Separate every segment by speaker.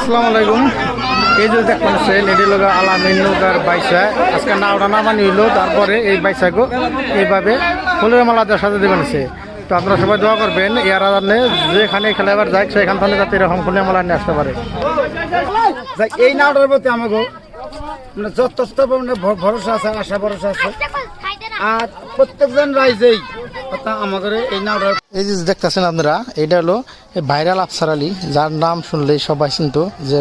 Speaker 1: আসসালামু আলাইকুম। এই যে দেখছেন এটি লোক আলামিন নৌকার বাইসা আজকে নাওটা নামানি হইলো, তারপরে এই বাইসাকে এইভাবে ফুলের মালা দেওয়ার সাথে দেবেন। তো আপনারা সবাই দোয়া করবেন ইয়ার আদানে যেখানে খেলাবার যায় সেখান থেকে যাতে এরকম ফুলের মালা নিয়ে আসতে পারে।
Speaker 2: এই নাওটার প্রতি আমাকে যথেষ্ট ভরসা আছে, আশা ভরসা আছে। আর প্রত্যেকজন রাইজেই আমাদের এই নাওটার
Speaker 1: এই যে দেখতেছেন আপনারা, এটা হলো ভাইরাল আফসার আলী, যার নাম শুনলেই সবাই চিনতো যে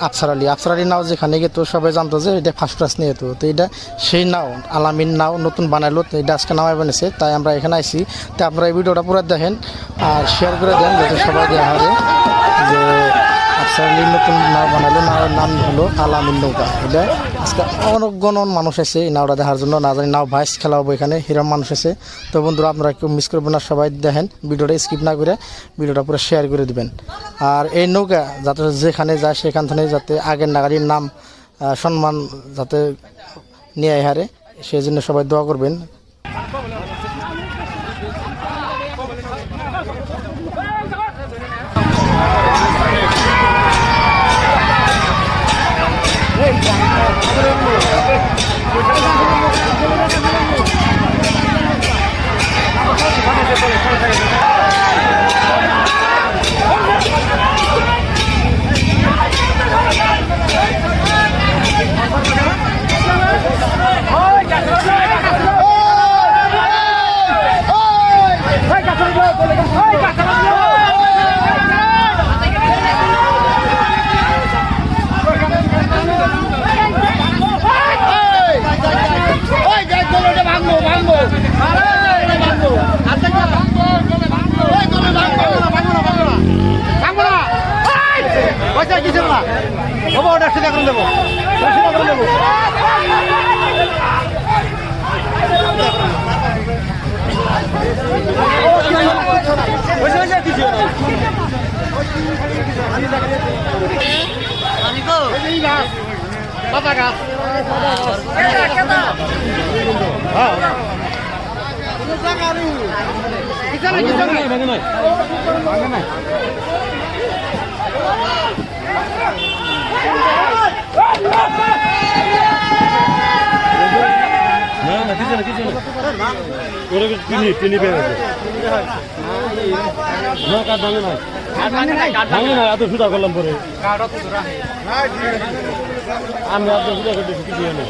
Speaker 1: আফসার আলী নাও যেখানে গেতো সবাই জানতো যে এটা ফার্স্ট ক্লাস নিয়ে যেত। তো এটা সেই নাও আলামিন নাও নতুন বানাইলো, তো এটা আজকে নামাই বানিয়েছে, তাই আমরা এখানে আইছি। তো আপনারা এই ভিডিওটা পুরো দেখেন আর শেয়ার করে দেন যাতে সবাই দেখা হবে যে আফসার আলী নতুন নাও বানাইলো। নাওর নাম হলো আলামিন নৌকা। এটা আজকে অনেক মানুষ আছে এই নাওটা দেখার জন্য, না জানি নাও ভাইস খেলা হবো এখানে, হিরাম মানুষ আছে। তো বন্ধুরা আপনারা কেউ মিস করবেন না, সবাই দেখেন ভিডিওটা স্কিপ না করে ভিডিওটা পুরো শেয়ার করে দিবেন। আর এই নৌকা যাতে যেখানে যায় সেখান থেকে যাতে আগের নাগারির নাম সম্মান যাতে নিয়ে হারে, সেই জন্য সবাই দোয়া করবেন।
Speaker 3: এত সুদা করলাম পরে আমি এত সুদা করতেছি কিছু নেই।